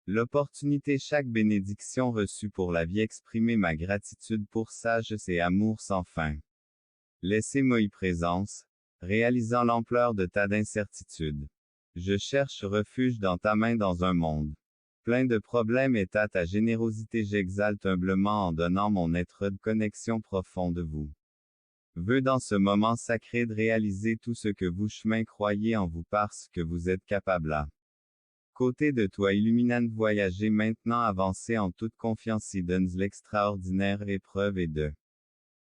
L'opportunité chaque bénédiction reçue pour la vie exprimer ma gratitude pour sagesse et amour sans fin. Laissez-moi y présence, réalisant l'ampleur de ta d'incertitude. Je cherche refuge dans ta main dans un monde plein de problèmes et ta générosité j'exalte humblement en donnant mon être de connexion profonde de vous. Veux dans ce moment sacré de réaliser tout ce que vous chemin croyez en vous parce que vous êtes capable à. Côté de toi illuminant voyager maintenant avancer en toute confiance y donnes l'extraordinaire épreuve et de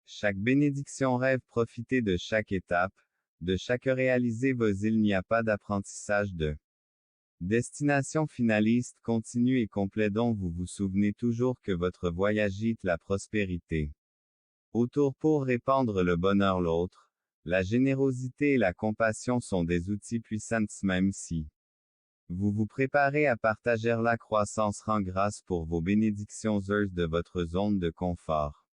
chaque bénédiction rêve profiter de chaque étape, de chaque réalisé vos il n'y a pas d'apprentissage de destination finaliste continue et complet dont vous vous souvenez toujours que votre voyage est la prospérité. Autour pour répandre le bonheur l'autre, la générosité et la compassion sont des outils puissants même si vous vous préparez à partager la croissance rend grâce pour vos bénédictions heureuses de votre zone de confort.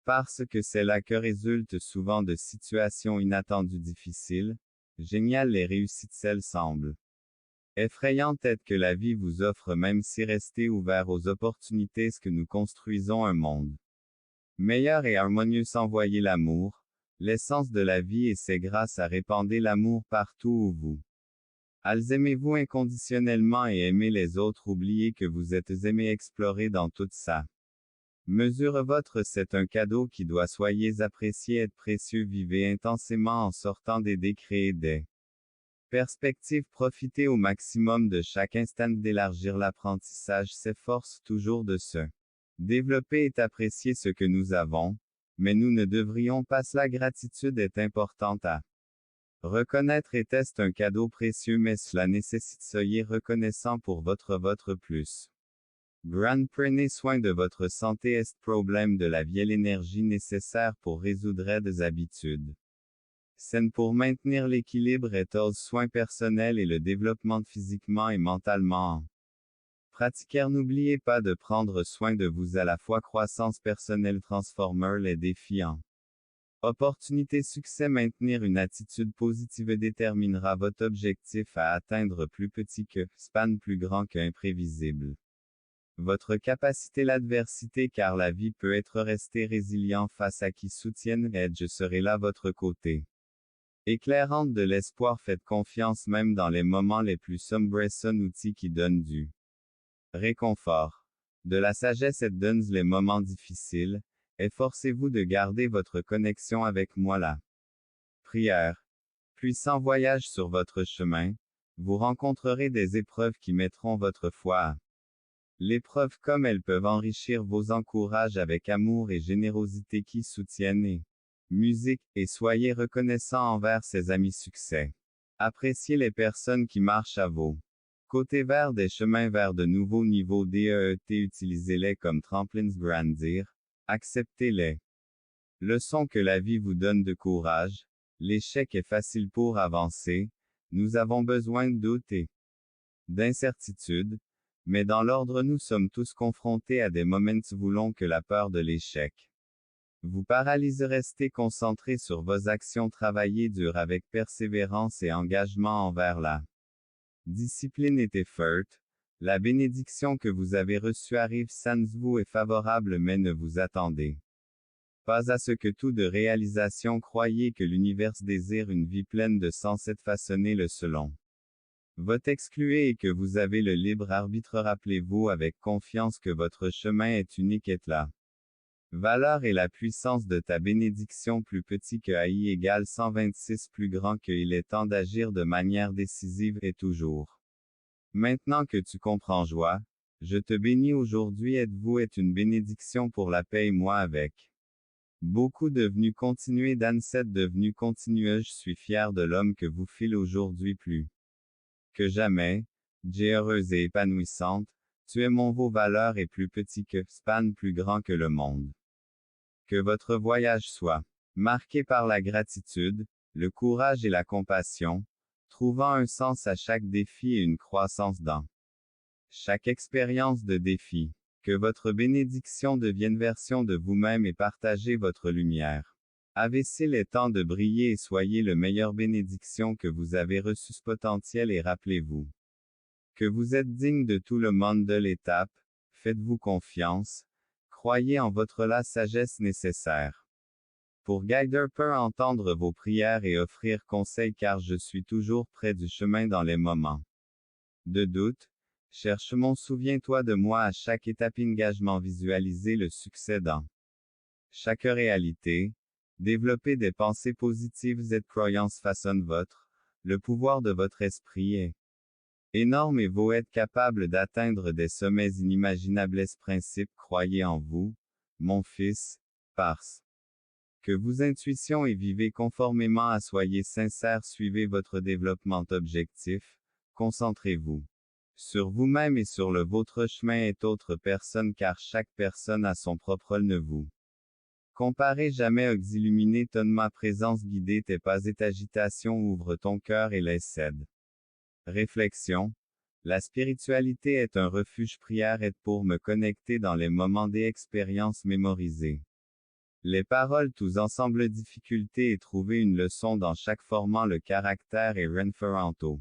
Parce que c'est là que résulte souvent de situations inattendues difficiles, géniales les réussites celles semblent effrayante tête que la vie vous offre même si restez ouvert aux opportunités ce que nous construisons un monde meilleur et harmonieux s'envoyer l'amour, l'essence de la vie et c'est grâce à répandre l'amour partout où vous aimez-vous inconditionnellement et aimez les autres oubliez que vous êtes aimé explorer dans toute sa mesure votre c'est un cadeau qui doit soyez apprécié être précieux vivez intensément en sortant des décrets et des perspective profitez au maximum de chaque instant d'élargir l'apprentissage s'efforce toujours de se développer et apprécier ce que nous avons, mais nous ne devrions pas la gratitude est importante à reconnaître et est un cadeau précieux mais cela nécessite soyez reconnaissant pour votre plus. Grand prenez soin de votre santé est problème de la vie l'énergie nécessaire pour résoudre des habitudes. Saine pour maintenir l'équilibre et aux soins personnels et le développement physiquement et mentalement. Pratiquer n'oubliez pas de prendre soin de vous à la fois croissance personnelle transformer les défis en opportunité succès maintenir une attitude positive déterminera votre objectif à atteindre plus petit que span plus grand que imprévisible. Votre capacité l'adversité car la vie peut être resté résilient face à qui soutienne aide je serai là votre côté. Éclairante de l'espoir faites confiance même dans les moments les plus sombres son outil qui donne du réconfort. De la sagesse et donne les moments difficiles, efforcez-vous de garder votre connexion avec moi là. Prière. Puissant voyage sur votre chemin, vous rencontrerez des épreuves qui mettront votre foi à l'épreuve comme elles peuvent enrichir vos encourages avec amour et générosité qui soutiennent et musique, et soyez reconnaissant envers ses amis succès. Appréciez les personnes qui marchent à vos côtés vers des chemins vers de nouveaux niveaux DEET utilisez-les comme tremplins grandir, acceptez-les. Leçon que la vie vous donne de courage, l'échec est facile pour avancer, nous avons besoin de doute et d'incertitude, mais dans l'ordre nous sommes tous confrontés à des moments voulons que la peur de l'échec vous paralyse restez concentré sur vos actions travaillez dur avec persévérance et engagement envers la discipline et effort, la bénédiction que vous avez reçue arrive sans vous est favorable mais ne vous attendez pas à ce que tout de réalisation croyez que l'univers désire une vie pleine de sens et façonner le selon votre excluez et que vous avez le libre arbitre rappelez-vous avec confiance que votre chemin est unique et là. Valeur et la puissance de ta bénédiction plus petit que AI égale 126 plus grand que il est temps d'agir de manière décisive et toujours. Maintenant que tu comprends joie, je te bénis aujourd'hui êtes-vous est une bénédiction pour la paix et moi avec. Beaucoup devenu continuer d'Ancet devenu continueux je suis fier de l'homme que vous file aujourd'hui plus que jamais, j'ai heureuse et épanouissante, tu es mon vos valeurs et plus petit que span plus grand que le monde. Que votre voyage soit marqué par la gratitude, le courage et la compassion, trouvant un sens à chaque défi et une croissance dans chaque expérience de défi. Que votre bénédiction devienne version de vous-même et partagez votre lumière. Avez-il le temps de briller et soyez le meilleur bénédiction que vous avez reçu ce potentiel et rappelez-vous Que vous êtes digne de tout le monde de l'étape, faites-vous confiance, croyez en la sagesse nécessaire. Pour Guider peut entendre vos prières et offrir conseil car je suis toujours près du chemin dans les moments de doute. Cherche mon souviens-toi de moi à chaque étape engagement visualiser le succès dans chaque réalité. Développer des pensées positives et croyances façonnent le pouvoir de votre esprit est énorme et vous êtes capable d'atteindre des sommets inimaginables. Ce principe croyez en vous, mon fils, parce que vos intuitions et vivez conformément à soyez sincère suivez votre développement objectif, concentrez-vous sur vous-même et sur le votre chemin est autre personne car chaque personne a son propre ne vous comparez jamais aux illuminés ton ma présence guidée tes pas et agitation ouvre ton cœur et laisse aide. Réflexion. La spiritualité est un refuge prière et pour me connecter dans les moments des expériences mémorisées. Les paroles tous ensemble difficulté et trouver une leçon dans chaque formant le caractère et renferanto.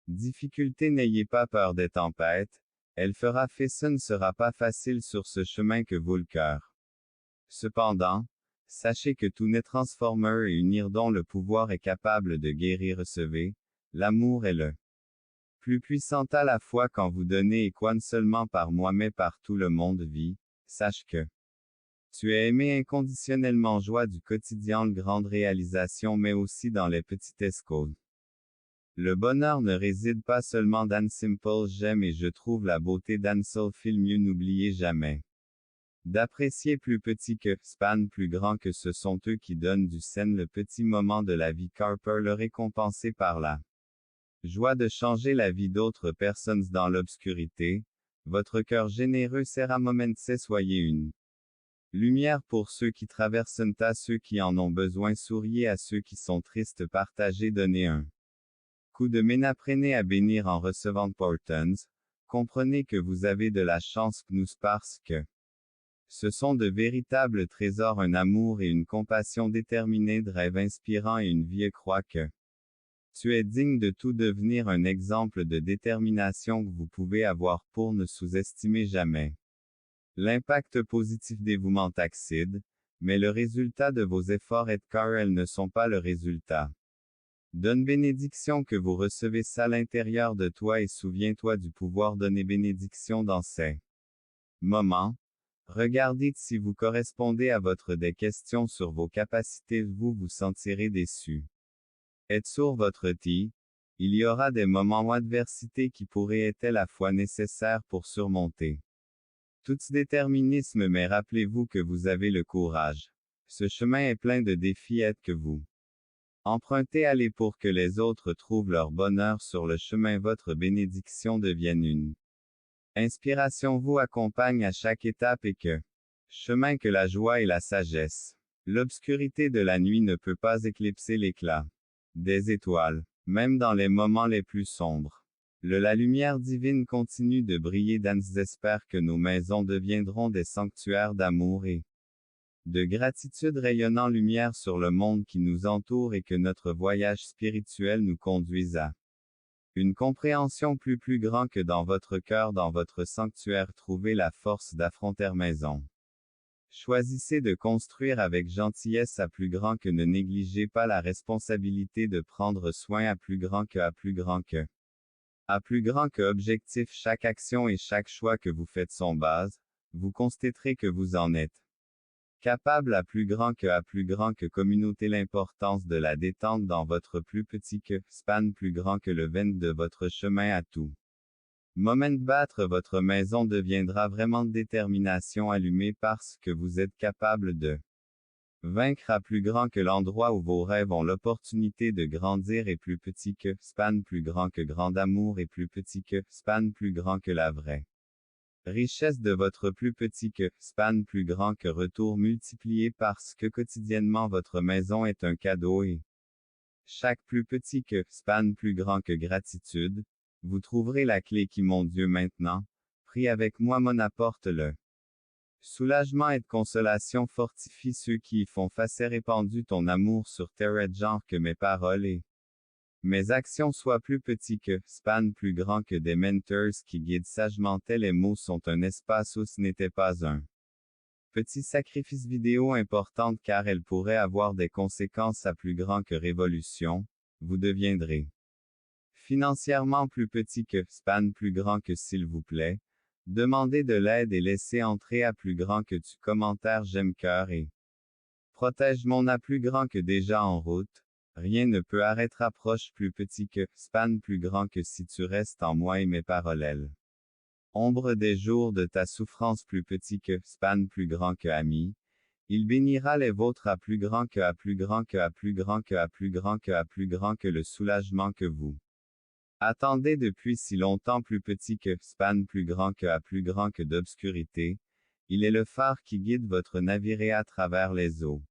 Difficulté n'ayez pas peur des tempêtes, elle fera fait ce ne sera pas facile sur ce chemin que vaut le cœur. Cependant, sachez que tout n'est transformeur et unir dont le pouvoir est capable de guérir recevez, l'amour est le plus puissant à la fois quand vous donnez et quoi seulement par moi mais par tout le monde vit, sache que tu es aimé inconditionnellement joie du quotidien grande réalisation mais aussi dans les petites causes. Le bonheur ne réside pas seulement dans simple j'aime et je trouve la beauté dans seul fil mieux n'oubliez jamais d'apprécier plus petit que span plus grand que ce sont eux qui donnent du sen le petit moment de la vie car peut le récompenser par la joie de changer la vie d'autres personnes dans l'obscurité. Votre cœur généreux sert à moment soyez une lumière pour ceux qui traversent à ceux qui en ont besoin souriez à ceux qui sont tristes partagez donnez un coup de main apprenez à bénir en recevant portons, comprenez que vous avez de la chance nous parce que ce sont de véritables trésors un amour et une compassion déterminée de rêve inspirant et une vie croit que tu es digne de tout devenir un exemple de détermination que vous pouvez avoir pour ne sous-estimer jamais l'impact positif dévouement accide, mais le résultat de vos efforts est car elles ne sont pas le résultat. Donne bénédiction que vous recevez ça à l'intérieur de toi et souviens-toi du pouvoir donner bénédiction dans ces moments. Regardez si vous correspondez à votre des questions sur vos capacités vous vous sentirez déçu. Êtes sur votre il y aura des moments où adversité qui pourraient être à la fois nécessaires pour surmonter tout déterminisme mais rappelez-vous que vous avez le courage. Ce chemin est plein de défis et que vous empruntez allez pour que les autres trouvent leur bonheur sur le chemin votre bénédiction devienne une inspiration vous accompagne à chaque étape et que chemin que la joie et la sagesse. L'obscurité de la nuit ne peut pas éclipser l'éclat des étoiles, même dans les moments les plus sombres. La lumière divine continue de briller dans j'espère que nos maisons deviendront des sanctuaires d'amour et de gratitude rayonnant lumière sur le monde qui nous entoure et que notre voyage spirituel nous conduise à une compréhension plus grand que dans votre cœur dans votre sanctuaire trouvez la force d'affronter maison. Choisissez de construire avec gentillesse à plus grand que ne négligez pas la responsabilité de prendre soin à plus grand que à plus grand que objectif chaque action et chaque choix que vous faites sont base, vous constaterez que vous en êtes capable à plus grand que communauté l'importance de la détente dans votre plus petit que span plus grand que le vent de votre chemin à tout moment battre votre maison deviendra vraiment de détermination allumée parce que vous êtes capable de vaincre à plus grand que l'endroit où vos rêves ont l'opportunité de grandir et plus petit que span plus grand que grand amour et plus petit que span plus grand que la vraie richesse de votre plus petit que span plus grand que retour multiplié parce que quotidiennement votre maison est un cadeau et chaque plus petit que span plus grand que gratitude, vous trouverez la clé qui mon Dieu maintenant, prie avec moi mon apporte le soulagement et de consolation fortifie ceux qui y font face et répandu ton amour sur terre et genre que mes paroles et Mes actions soient plus petits que, span plus grand que des mentors qui guident sagement tels mots sont un espace où ce n'était pas un petit sacrifice vidéo importante car elle pourrait avoir des conséquences à plus grand que révolution, vous deviendrez financièrement plus petit que, span plus grand que s'il vous plaît, demandez de l'aide et laissez entrer à plus grand que tu commentaire j'aime cœur et protège mon à plus grand que déjà en route. Rien ne peut arrêter approche plus petit que, span plus grand que si tu restes en moi et mes paroles. Ombre des jours de ta souffrance plus petit que, span plus grand que ami. Il bénira les vôtres à plus grand que à plus grand que à plus grand que à plus grand que à plus grand que le soulagement que vous attendez depuis si longtemps plus petit que, span plus grand que à plus grand que d'obscurité. Il est le phare qui guide votre navire à travers les eaux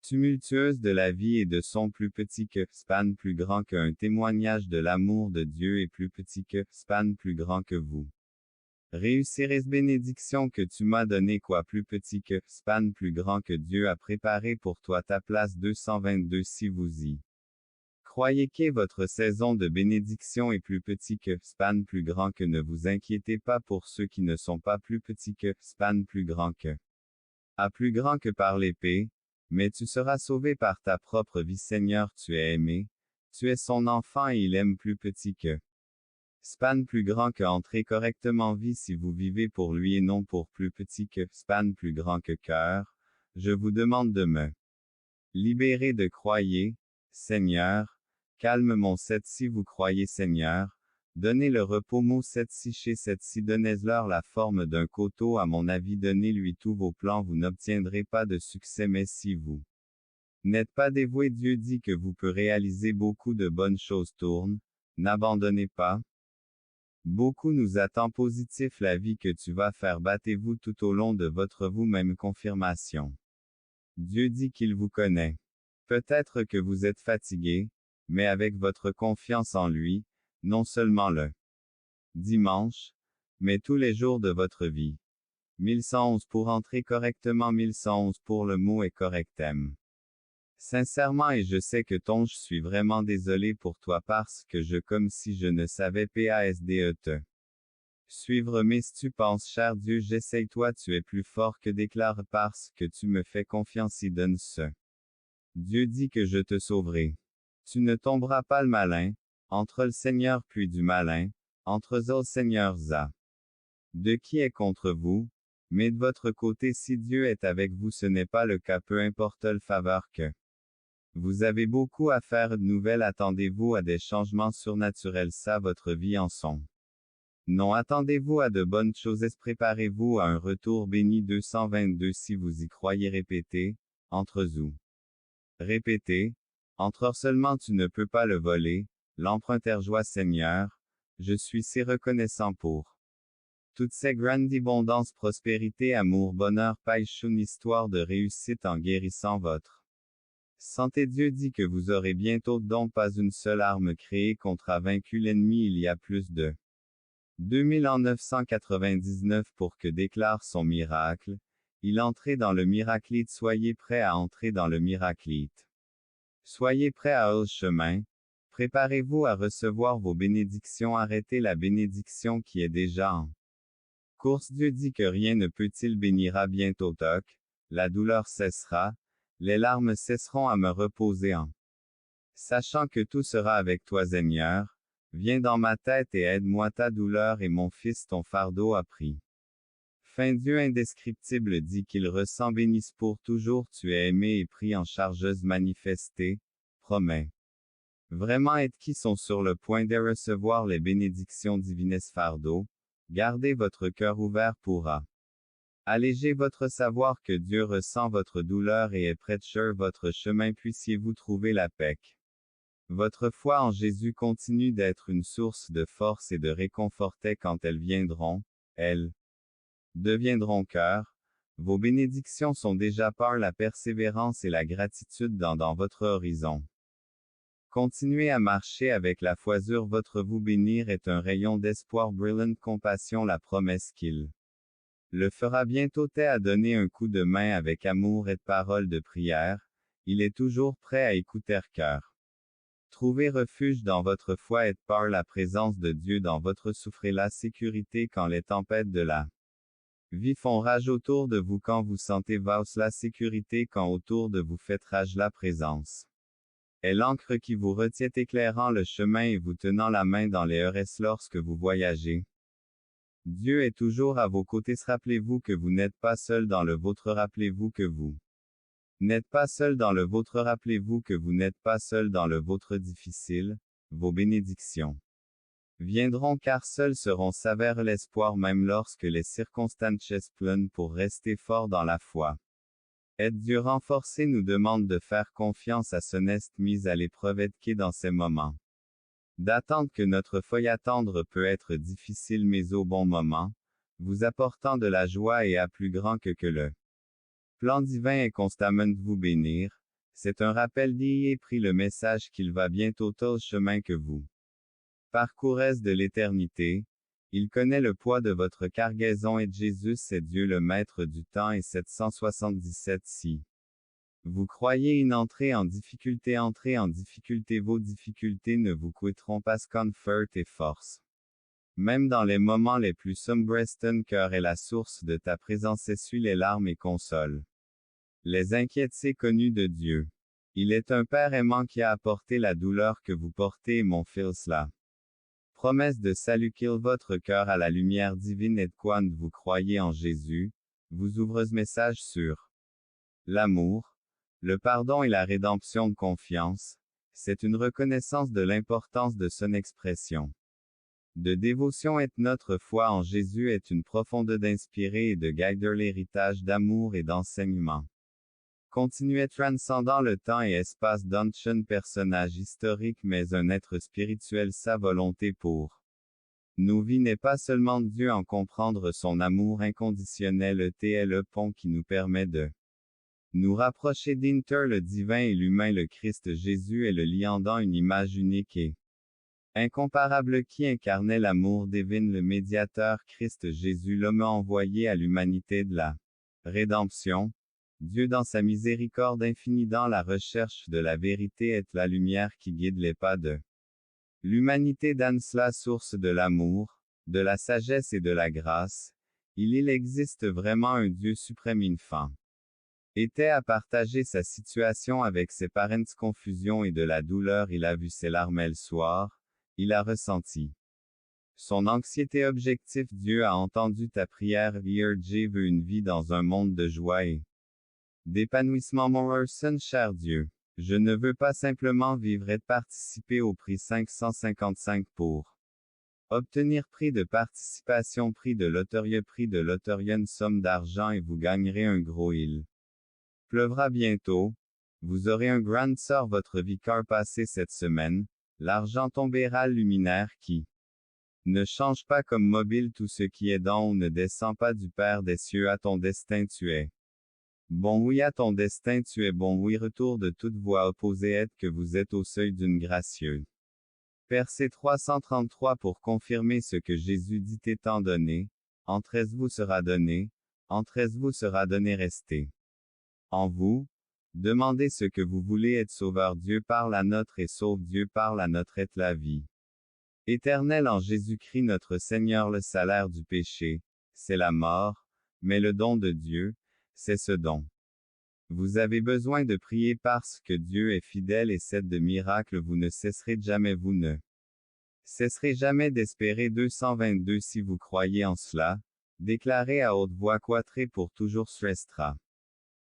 tumultueuse de la vie et de son plus petit que, span plus grand qu'un témoignage de l'amour de Dieu et plus petit que, span plus grand que vous. Réussirez bénédiction que tu m'as donné quoi plus petit que, span plus grand que Dieu a préparé pour toi ta place 222 si vous y croyez que votre saison de bénédiction est plus petit que, span plus grand que ne vous inquiétez pas pour ceux qui ne sont pas plus petits que, span plus grand que. À plus grand que par l'épée, mais tu seras sauvé par ta propre vie Seigneur tu es aimé, tu es son enfant et il aime plus petit que. Span plus grand que entrer correctement vie si vous vivez pour lui et non pour plus petit que. Span plus grand que cœur, je vous demande de me libérer de croyez, Seigneur, calme mon 7 si vous croyez Seigneur. Donnez le repos mot 7 si chez 7 si donnez-leur la forme d'un coteau à mon avis donnez-lui tous vos plans vous n'obtiendrez pas de succès mais si vous n'êtes pas dévoué Dieu dit que vous pouvez réaliser beaucoup de bonnes choses tourne, n'abandonnez pas. Beaucoup nous attend positif la vie que tu vas faire battez-vous tout au long de votre vous-même confirmation. Dieu dit qu'il vous connaît. Peut-être que vous êtes fatigué, mais avec votre confiance en lui, non seulement le dimanche, mais tous les jours de votre vie. 1111 pour entrer correctement 1111 pour le mot est correctem. Sincèrement et je sais que je suis vraiment désolé pour toi parce que je comme si je ne savais te suivre mais si tu penses cher Dieu j'essaye toi tu es plus fort que déclare parce que tu me fais confiance et donne ce. Dieu dit que je te sauverai. Tu ne tomberas pas le malin, entre le Seigneur puis du malin, entre eux Seigneur za. De qui est contre vous, mais de votre côté si Dieu est avec vous ce n'est pas le cas peu importe le faveur que. Vous avez beaucoup à faire de nouvelles attendez-vous à des changements surnaturels ça votre vie en son. Non attendez-vous à de bonnes choses préparez-vous à un retour béni 222 si vous y croyez répétez, entre vous. Répétez, entre seulement tu ne peux pas le voler, l'emprunter joie Seigneur, je suis si reconnaissant pour toutes ces grandes abondances prospérité amour bonheur paix une histoire de réussite en guérissant votre santé Dieu dit que vous aurez bientôt donc pas une seule arme créée contre a vaincu l'ennemi il y a plus de 2999 pour que déclare son miracle, il entrait dans le miraclite soyez prêts à entrer dans le miraclite. Soyez prêts à le chemin, préparez-vous à recevoir vos bénédictions arrêtez la bénédiction qui est déjà en course Dieu dit que rien ne peut-il bénira bientôt toc, la douleur cessera, les larmes cesseront à me reposer en sachant que tout sera avec toi Seigneur, viens dans ma tête et aide-moi ta douleur et mon fils ton fardeau a pris. Fin Dieu indescriptible dit qu'il ressent bénisse pour toujours tu es aimé et pris en chargeuse manifestée, promet. Vraiment être qui sont sur le point de recevoir les bénédictions divines fardeau, gardez votre cœur ouvert pour alléger votre savoir que Dieu ressent votre douleur et est près de sur votre chemin puissiez-vous trouver la paix. Votre foi en Jésus continue d'être une source de force et de réconforter quand elles viendront, elles deviendront cœur. Vos bénédictions sont déjà par la persévérance et la gratitude dans votre horizon. Continuez à marcher avec la foi sur votre vous bénir est un rayon d'espoir brillant compassion la promesse qu'il le fera bientôt t'est à donner un coup de main avec amour et de paroles de prière, il est toujours prêt à écouter cœur. Trouvez refuge dans votre foi et par la présence de Dieu dans votre souffrez la sécurité quand les tempêtes de la vie font rage autour de vous quand vous sentez vos la sécurité quand autour de vous faites rage la présence. Est l'encre qui vous retient éclairant le chemin et vous tenant la main dans les heures lorsque vous voyagez. Dieu est toujours à vos côtés. Rappelez-vous que vous n'êtes pas seul dans le vôtre. Rappelez-vous que vous n'êtes pas seul dans le vôtre. Rappelez-vous que vous n'êtes pas seul dans le vôtre difficile. Vos bénédictions viendront car seuls seront s'avère l'espoir même lorsque les circonstances planent pour rester fort dans la foi. Être Dieu renforcé nous demande de faire confiance à son est mise à l'épreuve et qui dans ces moments. D'attendre que notre foi attendre peut être difficile mais au bon moment, vous apportant de la joie et à plus grand que le plan divin est constamment de vous bénir, c'est un rappel d'y et pris le message qu'il va bientôt au chemin que vous parcourez de l'éternité. Il connaît le poids de votre cargaison et Jésus c'est Dieu le maître du temps et 777 si vous croyez une entrez en difficulté, vos difficultés ne vous coûteront pas comfort et force. Même dans les moments les plus sombres, ton cœur est la source de ta présence, essuie les larmes et console les inquiétudes connues de Dieu. Il est un Père aimant qui a apporté la douleur que vous portez et mon fils là. Promesse de salut qu'il votre cœur à la lumière divine et quand vous croyez en Jésus, vous ouvre ce message sur l'amour, le pardon et la rédemption de confiance, c'est une reconnaissance de l'importance de son expression de dévotion et notre foi en Jésus est une profonde d'inspirer et de guider l'héritage d'amour et d'enseignement. Continuez transcendant le temps et espace d'un personnage historique mais un être spirituel sa volonté pour nos vies n'est pas seulement Dieu en comprendre son amour inconditionnel est le pont qui nous permet de nous rapprocher d'inter le divin et l'humain le Christ Jésus est le liant dans une image unique et incomparable qui incarnait l'amour divin le médiateur Christ Jésus l'homme envoyé à l'humanité de la rédemption. Dieu dans sa miséricorde infinie dans la recherche de la vérité est la lumière qui guide les pas de l'humanité dans la source de l'amour, de la sagesse et de la grâce. Il existe vraiment un Dieu suprême infant. Était à partager sa situation avec ses parents confusion et de la douleur il a vu ses larmes le soir, il a ressenti son anxiété objectif Dieu a entendu ta prière Dieu veut une vie dans un monde de joie et d'épanouissement mon son cher Dieu. Je ne veux pas simplement vivre et participer au prix 555 pour obtenir prix de participation prix de l'autorien somme d'argent et vous gagnerez un gros il pleuvra bientôt, vous aurez un grand sort votre vicaire passé cette semaine, l'argent tombera luminaire qui ne change pas comme mobile tout ce qui est dans ou ne descend pas du Père des cieux à ton destin tu es. Bon oui à ton destin tu es bon oui retour de toute voix opposée est que vous êtes au seuil d'une gracieuse. Verset 333 pour confirmer ce que Jésus dit étant donné, vous sera donné, vous sera donné restez. En vous, demandez ce que vous voulez être sauveur Dieu parle à notre et sauve Dieu parle à notre être la vie. Éternel en Jésus-Christ notre Seigneur le salaire du péché, c'est la mort, mais le don de Dieu, c'est ce don. Vous avez besoin de prier parce que Dieu est fidèle et c'est de miracles vous ne cesserez jamais vous ne cesserez jamais d'espérer 222 si vous croyez en cela, déclarez à haute voix quatré pour toujours restera.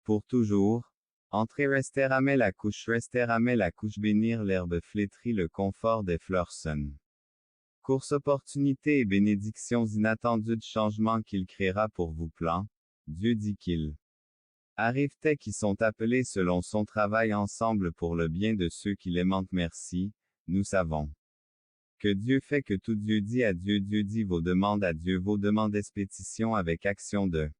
Pour toujours, entrez restera la couche bénir l'herbe flétrie le confort des fleurs sonne. Course opportunité et bénédictions inattendues de changement qu'il créera pour vous plan, Dieu dit qu'il arrive-t-il qui sont appelés selon son travail ensemble pour le bien de ceux qui l'aimentent merci, nous savons que Dieu fait que tout Dieu dit à Dieu Dieu dit vos demandes à Dieu vos demandes pétitions avec action de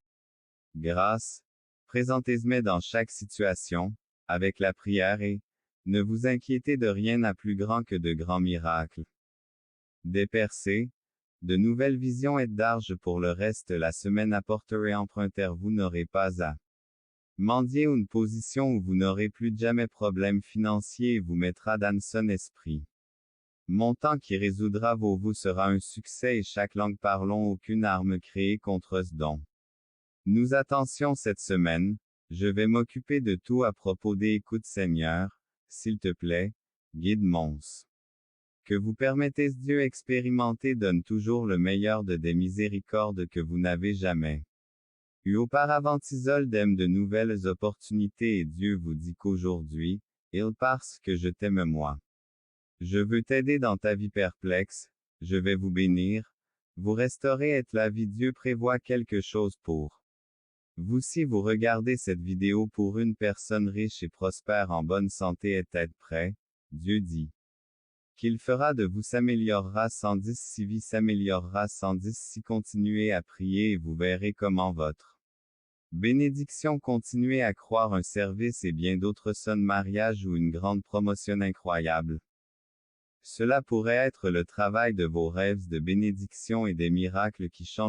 grâce, présentez-moi dans chaque situation, avec la prière et, ne vous inquiétez de rien à plus grand que de grands miracles. Des percées, de nouvelles visions et d'arges pour le reste la semaine apporterait emprunter vous n'aurez pas à Mendier une position où vous n'aurez plus jamais problème financier et vous mettra dans son esprit. Montant qui résoudra vos vous sera un succès et chaque langue parlons aucune arme créée contre ce don. Nous attention cette semaine, je vais m'occuper de tout à propos des écoutes Seigneur, s'il te plaît, guide mons. Que vous permettez Dieu expérimenter donne toujours le meilleur de des miséricordes que vous n'avez jamais eu auparavant. Isole d'aime de nouvelles opportunités et Dieu vous dit qu'aujourd'hui, il parce que je t'aime moi. Je veux t'aider dans ta vie perplexe, je vais vous bénir, vous restaurer et la vie. Dieu prévoit quelque chose pour vous. Si vous regardez cette vidéo pour une personne riche et prospère en bonne santé et être prêt, Dieu dit qu'il fera de vous s'améliorera 110 si vie s'améliorera 110 si continuez à prier et vous verrez comment votre bénédiction continuez à croire un service et bien d'autres son mariage ou une grande promotion incroyable. Cela pourrait être le travail de vos rêves de bénédiction et des miracles qui changent